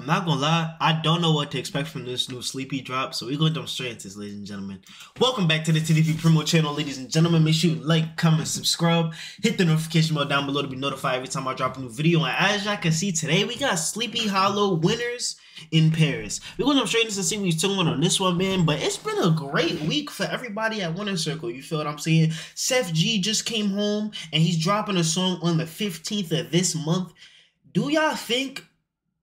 I'm not gonna lie, I don't know what to expect from this new Sleepy drop, so we're gonna jump straight into this, ladies and gentlemen. Welcome back to the TDP Primo channel, ladies and gentlemen. Make sure you like, comment, subscribe, hit the notification bell down below to be notified every time I drop a new video. And as y'all can see, today we got Sleepy Hallow winners in Paris. We're gonna jump straight into see what he's doing on this one, man. But it's been a great week for everybody at Winner Circle. You feel what I'm saying? Seth G just came home and he's dropping a song on the 15th of this month. Do y'all think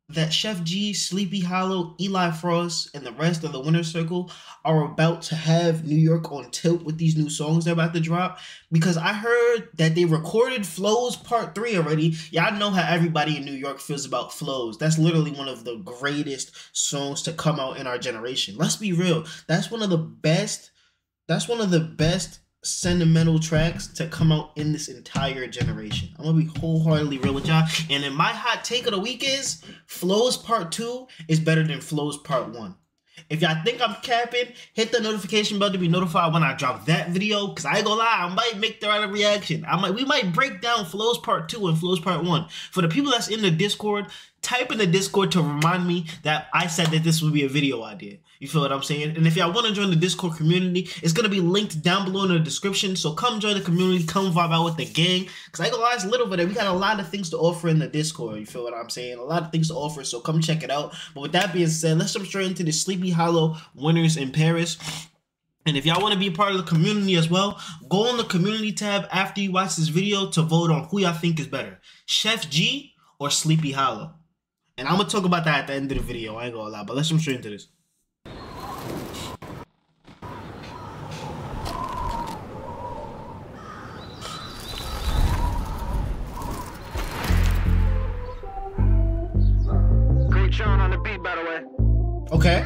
that Chef G, Sleepy Hallow, Eli Frost, and the rest of the Winner Circle are about to have New York on tilt with these new songs they're about to drop? Because I heard that they recorded Flows Part 3 already. Y'all know how everybody in New York feels about Flows. That's literally one of the greatest songs to come out in our generation. Let's be real. That's one of the best sentimental tracks to come out in this entire generation. I'm gonna be wholeheartedly real with y'all. And then my hot take of the week is Flows Part 2 is better than Flows Part 1. If y'all think I'm capping, hit the notification bell to be notified when I drop that video. Cause I ain't gonna lie, I might make the right reaction. We might break down Flows Part 2 and Flows Part 1. For the people that's in the Discord, type in the Discord to remind me that I said that this would be a video idea. You feel what I'm saying? And if y'all want to join the Discord community, it's going to be linked down below in the description. So come join the community, come vibe out with the gang. Because I ain't gonna lie, it's little bit. We got a lot of things to offer in the Discord. You feel what I'm saying? A lot of things to offer. So come check it out. But with that being said, let's jump straight into the Sleepy Hallow winners in Paris. And if y'all want to be a part of the community as well, go on the community tab after you watch this video to vote on who y'all think is better, Chef G or Sleepy Hallow. And I'm going to talk about that at the end of the video. I ain't gonna lie, but let's jump straight into this. On the beat, by the way. Okay.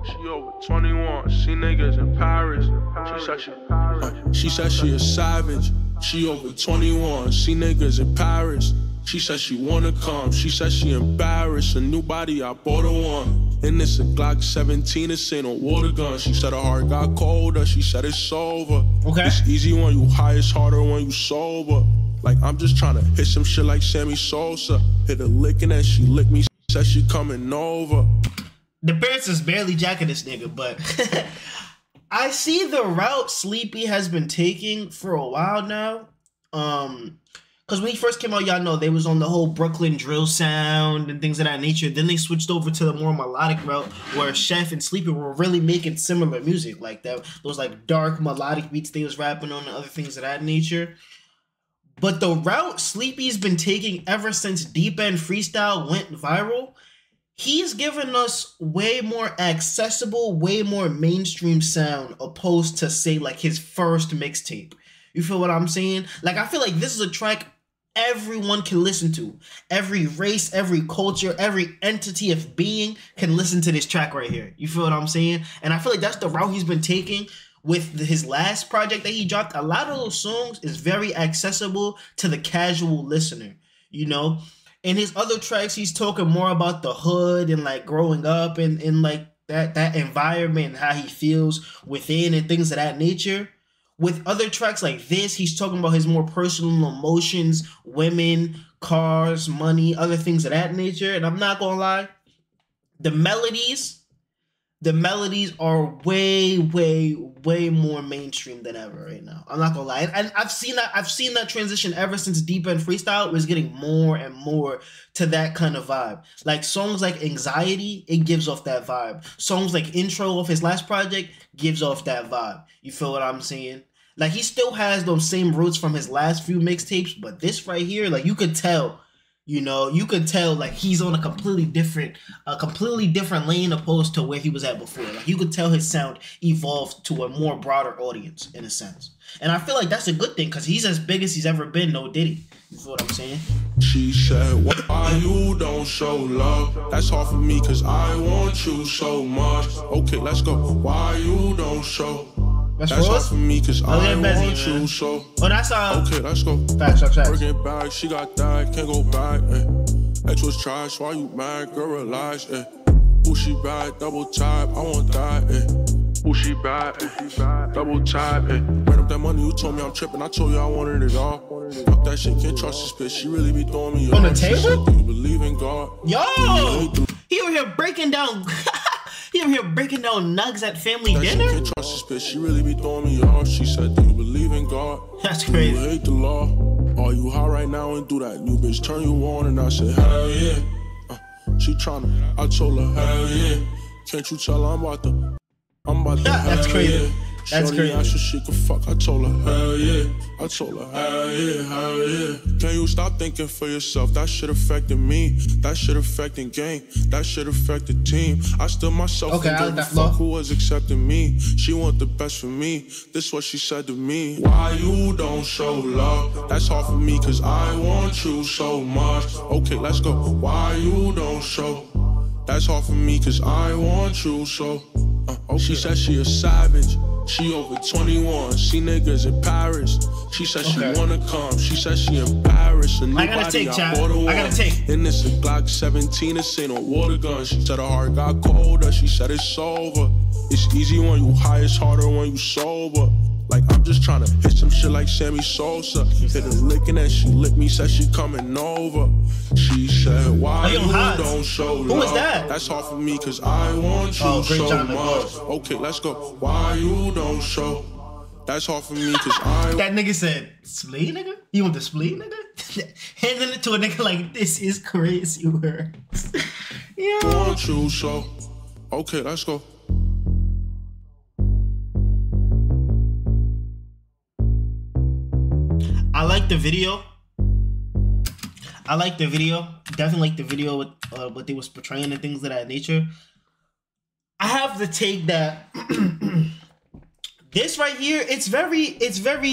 She over 21. She niggas in Paris. She said she a savage. She over 21. She niggas in Paris. She said she wanna come. She said she embarrassed. A new body, I bought her one. And it's a Glock 17. This ain't a water gun. She said her heart got colder. She said it's over. Okay. It's easy when you high, it's harder when you sober. Like I'm just trying to hit some shit like Sammy Sosa. Hit a lick and then she licked me. Said she coming over. The parents is barely jacking this nigga, but I see the route Sleepy has been taking for a while now. Because when he first came out, y'all know they was on the whole Brooklyn drill sound and things of that nature. Then they switched over to the more melodic route where Chef and Sleepy were really making similar music like that. Those like dark melodic beats they was rapping on and other things of that nature. But the route Sleepy's been taking ever since Deep End Freestyle went viral, he's given us way more accessible, way more mainstream sound opposed to, say, like his first mixtape. You feel what I'm saying? Like, I feel like this is a track everyone can listen to. Every race, every culture, every entity of being can listen to this track right here. You feel what I'm saying? And I feel like that's the route he's been taking. With his last project that he dropped, a lot of those songs is very accessible to the casual listener, you know? In his other tracks, he's talking more about the hood and like growing up and like that environment and how he feels within and things of that nature. With other tracks like this, he's talking about his more personal emotions, women, cars, money, other things of that nature. And I'm not gonna lie, the melodies are way more mainstream than ever right now. I'm not gonna lie. And I've seen that transition ever since Deep End Freestyle was getting more and more to that kind of vibe. Like songs like Anxiety, it gives off that vibe. Songs like Intro off his last project gives off that vibe. You feel what I'm saying? Like he still has those same roots from his last few mixtapes, but this right here, like you could tell. You know, you could tell like he's on a completely different lane opposed to where he was at before. Like you could tell his sound evolved to a more broader audience in a sense. And I feel like that's a good thing because he's as big as he's ever been, no Diddy. You feel what I'm saying? She said, why you don't show love? That's hard for me because I want you so much. Okay, let's go. Why you don't show? That's hard for me because I want you so. Oh, that's okay, let's go. Facts. Working back, she got that, can't go back. Ex was trash, why you mad? Girl, relax. Ooh, she bad, double tap, I want that. Ooh, she bad, double tap. Ran up that money, you told me I'm tripping, I told you I wanted it all. Fuck that shit, can't trust this bitch. She really be throwing me On the off. She table? said, do you believe in God? Yo! He over here breaking down... He over here breaking down nugs at family That dinner? shit, can't trust this bitch. She really be throwing me off. She said, do you believe in God? That's Do crazy. you hate the law? Are you high right now and do that new bitch turn you on? And I said, hell yeah. She tryna, I told her, hell yeah. Can't you tell I'm about to That's hell crazy. yeah. That's Shorty crazy. asked if she could fuck, I told her, hell yeah. I told her, hell yeah, hell yeah. Can you stop thinking for yourself? That shit affected me. That shit affected game. That shit affected team. I still myself Okay, and I gave like a that flow. fuck who was accepting me. She want the best for me. This what she said to me. Why you don't show love? That's hard for me cause I want you so much. Okay, let's go. Why you don't show? That's hard for me cause I want you so. Okay. She said she a savage. She over 21. See niggas in Paris. She said she wanna come. She said she in Paris. A new I gotta body, take, Chad. bought her I gotta one. take. And it's a Glock 17. This ain't no water gun. She said her heart got colder. She said it's over. It's easy when you high. It's harder when you sober. Like I'm just tryna hit some shit like Sammy Sosa. Hit her licking and she licked me, said she coming over. She said, why you don't show love? Who was that? That's hard for me cause I want you Great so job, much. Okay, let's go. Why you don't show? That's hard for me cause I That nigga said, spleen nigga? You want the spleen nigga? Handing it to a nigga like, this is crazy words. Yeah. want you so. Okay, let's go. I like the video. I like the video. Definitely like the video with what they was portraying and things of that nature. I have the take that this right here, it's very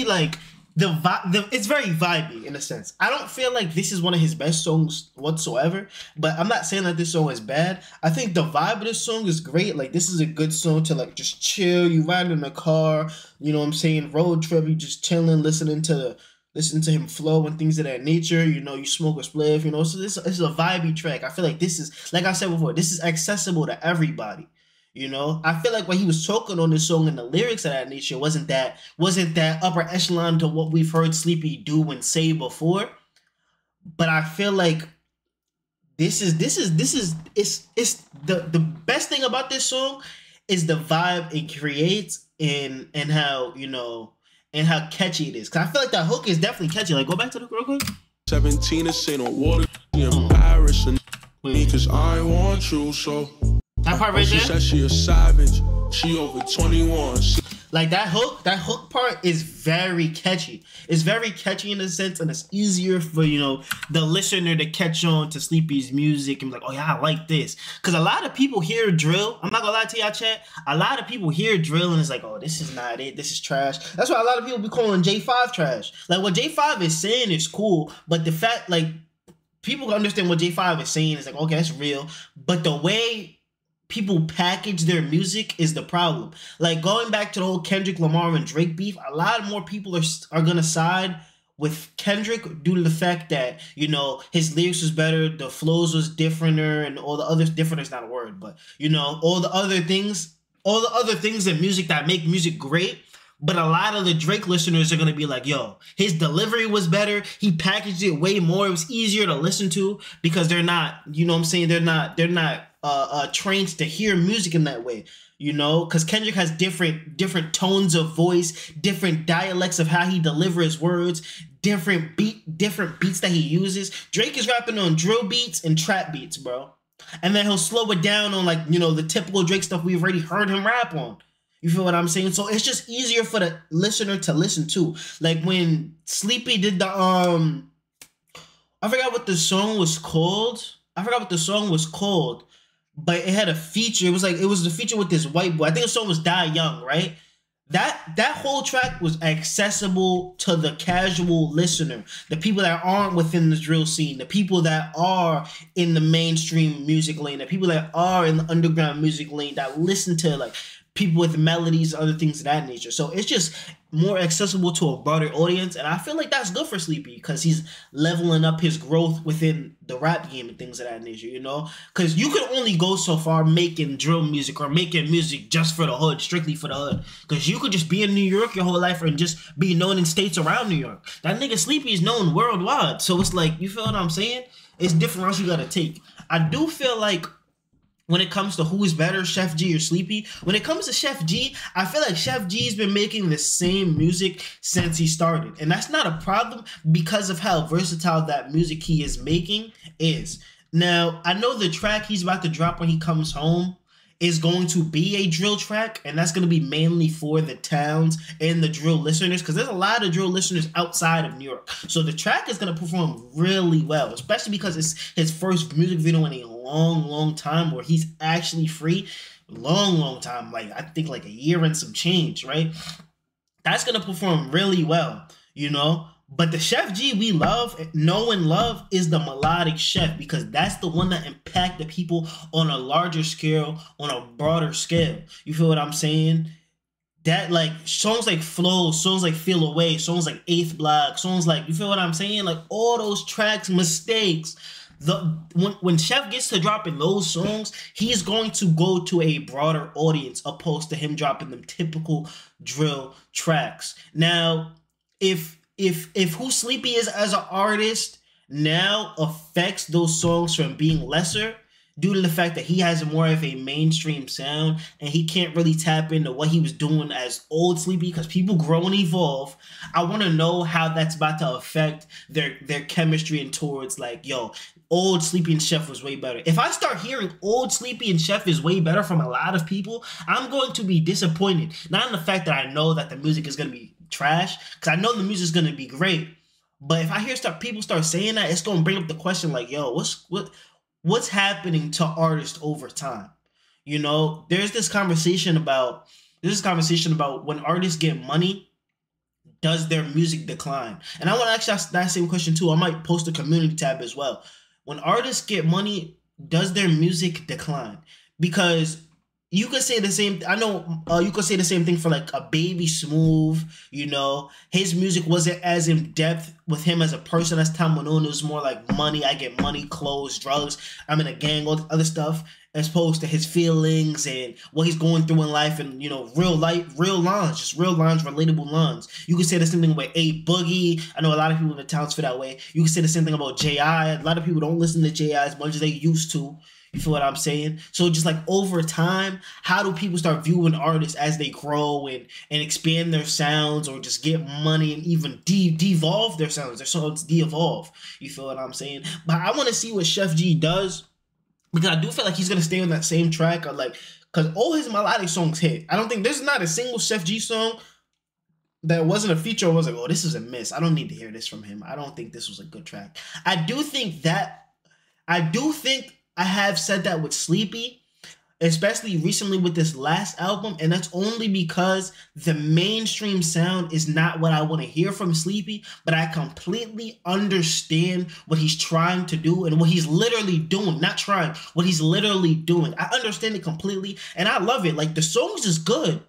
like it's very vibey in a sense. I don't feel like this is one of his best songs whatsoever, but I'm not saying that this song is bad. I think the vibe of this song is great. Like this is a good song to like just chill. You riding in the car, you know what I'm saying, road trip, you just chilling, listening to him flow and things of that nature. You know, you smoke a spliff, you know. So this is a vibey track. I feel like this is, like I said before, this is accessible to everybody. You know, I feel like when he was talking on this song and the lyrics of that nature wasn't that upper echelon to what we've heard Sleepy do and say before. But I feel like it's the best thing about this song is the vibe it creates and how, you know, and how catchy it is. Cause I feel like that hook is definitely catchy. Like, go back to the real quick. 17 is ain't no water in Paris and me cause I want you so. That part right She there. said she a savage. She over 21. Like that hook part is very catchy. It's very catchy in a sense, and it's easier for, you know, the listener to catch on to Sleepy's music and be like, oh yeah, I like this. Cause a lot of people hear drill. I'm not gonna lie to y'all, chat. A lot of people hear drill and it's like, oh, this is not it. This is trash. That's why a lot of people be calling J5 trash. Like what J5 is saying is cool, but the fact, like, people understand what J5 is saying is like, okay, that's real. But the way people package their music is the problem. Like going back to the whole Kendrick Lamar and Drake beef, a lot more people are gonna side with Kendrick due to the fact that, you know, his lyrics was better, the flows was differenter, and all the other different is not a word, but you know, all the other things in music that make music great. But a lot of the Drake listeners are gonna be like, yo, his delivery was better. He packaged it way more. It was easier to listen to because they're not, you know what I'm saying? They're not trained to hear music in that way, you know? Because Kendrick has different tones of voice, different dialects of how he delivers words, different beats that he uses. Drake is rapping on drill beats and trap beats, bro. And then he'll slow it down on, like, you know, the typical Drake stuff we've already heard him rap on. You feel what I'm saying? So it's just easier for the listener to listen to. Like when Sleepy did the I forgot what the song was called. But it had a feature. It was the feature with this white boy. I think the song was Die Young, right? That whole track was accessible to the casual listener, the people that aren't within the drill scene, the people that are in the mainstream music lane, the people that are in the underground music lane that listen to like people with melodies, other things of that nature. So it's just more accessible to a broader audience, and I feel like that's good for Sleepy because he's leveling up his growth within the rap game and things of that nature, you know? Because you could only go so far making drill music or making music just for the hood, strictly for the hood. Because you could just be in New York your whole life and just be known in states around New York. That nigga Sleepy is known worldwide. So it's like, you feel what I'm saying? It's different routes you gotta take. I do feel like when it comes to who is better, Chef G or Sleepy, when it comes to Chef G, I feel like Chef G's been making the same music since he started. And that's not a problem because of how versatile that music he is making is. Now, I know the track he's about to drop when he comes home is going to be a drill track, and that's going to be mainly for the towns and the drill listeners, because there's a lot of drill listeners outside of New York. So the track is going to perform really well, especially because it's his first music video in a long time where he's actually free. Long time, like I think like a year and some change, right? That's going to perform really well, you know? But the Chef G we know and love is the melodic chef, because that's the one that impacted people on a larger scale, on a broader scale. You feel what I'm saying? That like songs like Flow, songs like Feel Away, songs like Eighth Block, songs like, you feel what I'm saying? Like all those tracks, Mistakes. When Chef gets to dropping those songs, he's going to go to a broader audience opposed to him dropping them typical drill tracks. Now, if who Sleepy is as an artist now affects those songs from being lesser due to the fact that he has more of a mainstream sound and he can't really tap into what he was doing as old Sleepy, because people grow and evolve, I want to know how that's about to affect their chemistry and towards like, yo, old Sleepy and Chef was way better. If I start hearing old Sleepy and Chef is way better from a lot of people, I'm going to be disappointed. Not in the fact that I know that the music is going to be trash, because I know the music's gonna be great, but if I hear people start saying that, it's gonna bring up the question like, yo, what's happening to artists over time? You know, there's this conversation about when artists get money, does their music decline? And I want to actually ask that same question too. I might post a community tab as well. When artists get money, does their music decline? Because you could say the same. I know you could say the same thing for like a Baby Smooth. You know, his music wasn't as in depth with him as a person as time went on. It was more like money. I get money, clothes, drugs. I'm in a gang, all the other stuff, as opposed to his feelings and what he's going through in life, and you know, real lines, relatable lines. You could say the same thing about A Boogie. I know a lot of people in the towns feel that way. You could say the same thing about J.I. A lot of people don't listen to J.I. as much as they used to. You feel what I'm saying? So just like over time, how do people start viewing artists as they grow and expand their sounds, or just get money and even devolve their sounds? Their songs de-evolve. You feel what I'm saying? But I want to see what Chef G does, because I do feel like he's going to stay on that same track, or like, because all his melodic songs hit. I don't think there's not a single Chef G song that wasn't a feature or was like, oh, this is a miss. I don't need to hear this from him. I don't think this was a good track. I do think I have said that with Sleepy, especially recently with this last album, and that's only because the mainstream sound is not what I want to hear from Sleepy, but I completely understand what he's trying to do and what he's literally doing. Not trying, what he's literally doing. I understand it completely, and I love it. Like, the songs is good,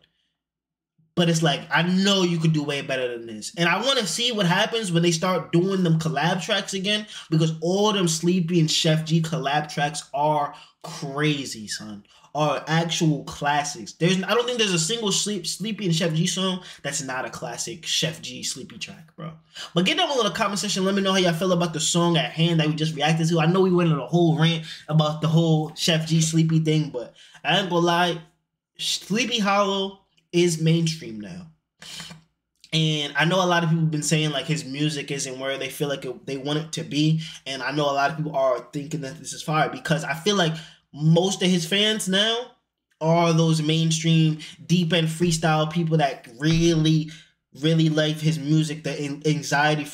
but it's like, I know you could do way better than this. And I want to see what happens when they start doing them collab tracks again, because all them Sleepy and Chef G collab tracks are crazy, son. Are actual classics. I don't think there's a single Sleepy and Chef G song that's not a classic Chef G Sleepy track, bro. But get down below in the comment section. Let me know how y'all feel about the song at hand that we just reacted to. I know we went on a whole rant about the whole Chef G Sleepy thing, but I ain't gonna lie, Sleepy Hallow is mainstream now. And I know a lot of people have been saying like his music isn't where they feel like they want it to be. And I know a lot of people are thinking that this is fire, because I feel like most of his fans now are those mainstream deep end freestyle people that really like his music. The anxiety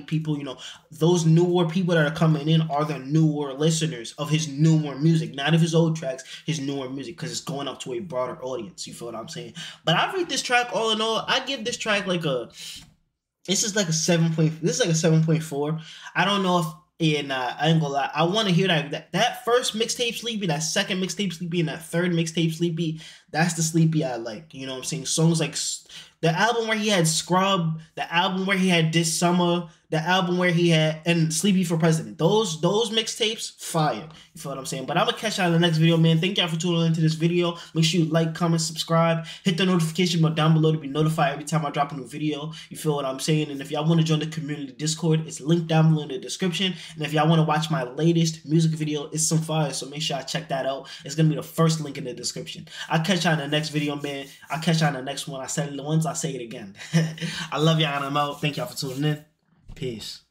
people, you know, those newer people that are coming in are the newer listeners of his newer music, not of his old tracks, his newer music, because it's going up to a broader audience. You feel what I'm saying? But I rate this track, all in all, I give this track like this is like a 7.4. I don't know if Yeah, nah, I ain't gonna lie. I want to hear that first mixtape Sleepy, that second mixtape Sleepy, and that third mixtape Sleepy. That's the Sleepy I like. You know what I'm saying? Songs like the album where he had Scrub, the album where he had This Summer, the album where he had and Sleepy for President. Those mixtapes, fire. You feel what I'm saying? But I'm gonna catch y'all in the next video, man. Thank y'all for tuning into this video. Make sure you like, comment, subscribe, hit the notification bell down below to be notified every time I drop a new video. You feel what I'm saying? And if y'all want to join the community Discord, it's linked down below in the description. And if y'all want to watch my latest music video, it's some fire, so make sure I check that out. It's gonna be the first link in the description. I'll catch y'all in the next video, man. I'll catch y'all in the next one. I said it once, I'll say it again. I love y'all and I'm out. Thank y'all for tuning in. Peace.